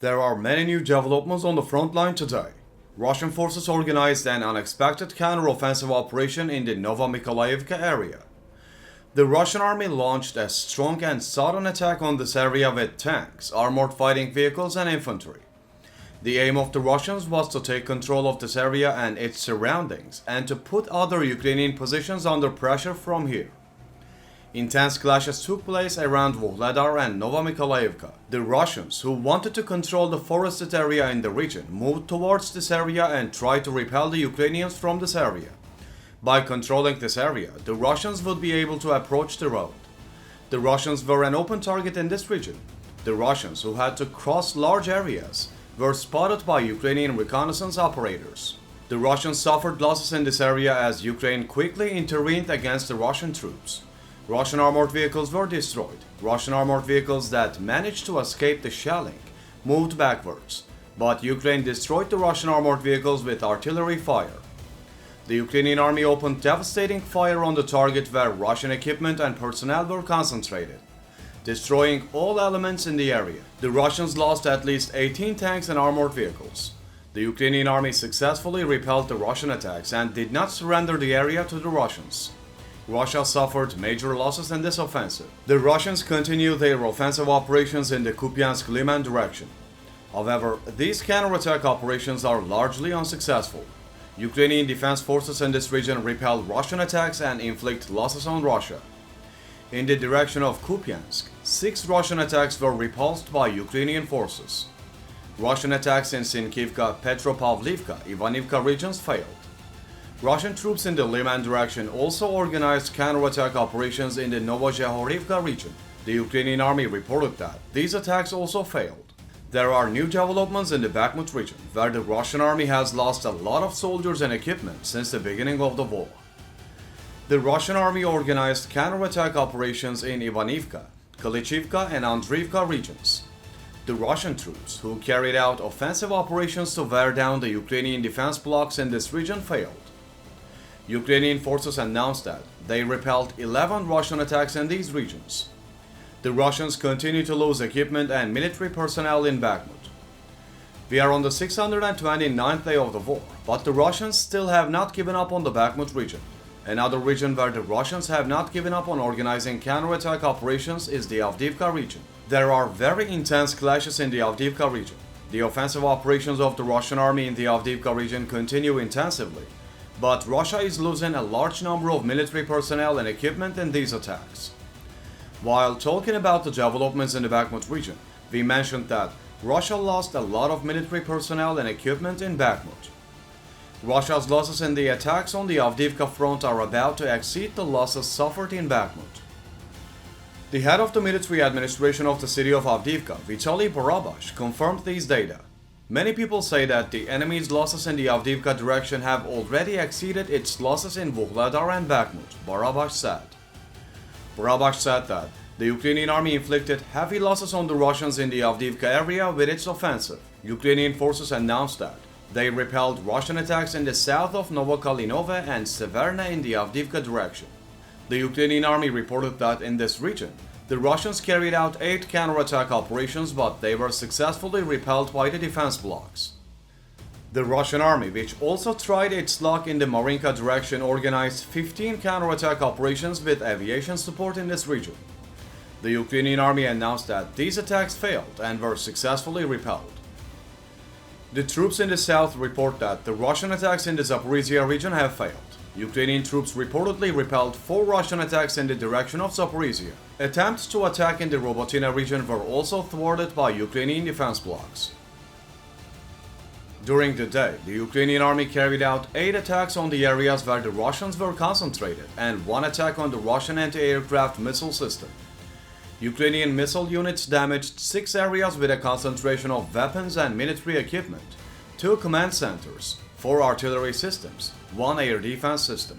There are many new developments on the front line today. Russian forces organized an unexpected counter-offensive operation in the Novomykhailivka area. The Russian army launched a strong and sudden attack on this area with tanks, armored fighting vehicles and infantry. The aim of the Russians was to take control of this area and its surroundings and to put other Ukrainian positions under pressure from here. Intense clashes took place around Vuhledar and Novomykhailivka. The Russians, who wanted to control the forested area in the region, moved towards this area and tried to repel the Ukrainians from this area. By controlling this area, the Russians would be able to approach the road. The Russians were an open target in this region. The Russians, who had to cross large areas, were spotted by Ukrainian reconnaissance operators. The Russians suffered losses in this area as Ukraine quickly intervened against the Russian troops. Russian armored vehicles were destroyed. Russian armored vehicles that managed to escape the shelling moved backwards, but Ukraine destroyed the Russian armored vehicles with artillery fire. The Ukrainian army opened devastating fire on the target where Russian equipment and personnel were concentrated, destroying all elements in the area. The Russians lost at least 18 tanks and armored vehicles. The Ukrainian army successfully repelled the Russian attacks and did not surrender the area to the Russians. Russia suffered major losses in this offensive. The Russians continued their offensive operations in the Kupiansk-Liman direction. However, these counterattack operations are largely unsuccessful. Ukrainian defense forces in this region repel Russian attacks and inflict losses on Russia. In the direction of Kupiansk, 6 Russian attacks were repulsed by Ukrainian forces. Russian attacks in Sinkivka, Petropavlivka, Ivanivka regions failed. Russian troops in the Liman direction also organized counterattack operations in the Novozhehorivka region. The Ukrainian army reported that these attacks also failed. There are new developments in the Bakhmut region, where the Russian army has lost a lot of soldiers and equipment since the beginning of the war. The Russian army organized counterattack operations in Ivanivka, Klychivka and Andriivka regions. The Russian troops, who carried out offensive operations to wear down the Ukrainian defense blocks in this region, failed. Ukrainian forces announced that they repelled 11 Russian attacks in these regions. The Russians continue to lose equipment and military personnel in Bakhmut. We are on the 629th day of the war, but the Russians still have not given up on the Bakhmut region. Another region where the Russians have not given up on organizing counterattack operations is the Avdiivka region. There are very intense clashes in the Avdiivka region. The offensive operations of the Russian army in the Avdiivka region continue intensively, but Russia is losing a large number of military personnel and equipment in these attacks. While talking about the developments in the Bakhmut region, we mentioned that Russia lost a lot of military personnel and equipment in Bakhmut. Russia's losses in the attacks on the Avdiivka front are about to exceed the losses suffered in Bakhmut. The head of the military administration of the city of Avdiivka, Vitaly Barabash, confirmed these data. Many people say that the enemy's losses in the Avdiivka direction have already exceeded its losses in Vuhledar and Bakhmut, Barabash said. Barabash said that the Ukrainian army inflicted heavy losses on the Russians in the Avdiivka area with its offensive. Ukrainian forces announced that they repelled Russian attacks in the south of Novokalinove and Severna in the Avdiivka direction. The Ukrainian army reported that in this region, the Russians carried out 8 counterattack operations, but they were successfully repelled by the defense blocks. The Russian army, which also tried its luck in the Marinka direction, organized 15 counterattack operations with aviation support in this region. The Ukrainian army announced that these attacks failed and were successfully repelled. The troops in the south report that the Russian attacks in the Zaporizhia region have failed. Ukrainian troops reportedly repelled 4 Russian attacks in the direction of Zaporizhia. Attempts to attack in the Robotyne region were also thwarted by Ukrainian defense blocks. During the day, the Ukrainian army carried out 8 attacks on the areas where the Russians were concentrated and 1 attack on the Russian anti-aircraft missile system. Ukrainian missile units damaged 6 areas with a concentration of weapons and military equipment, 2 command centers, 4 artillery systems, 1 air defense system.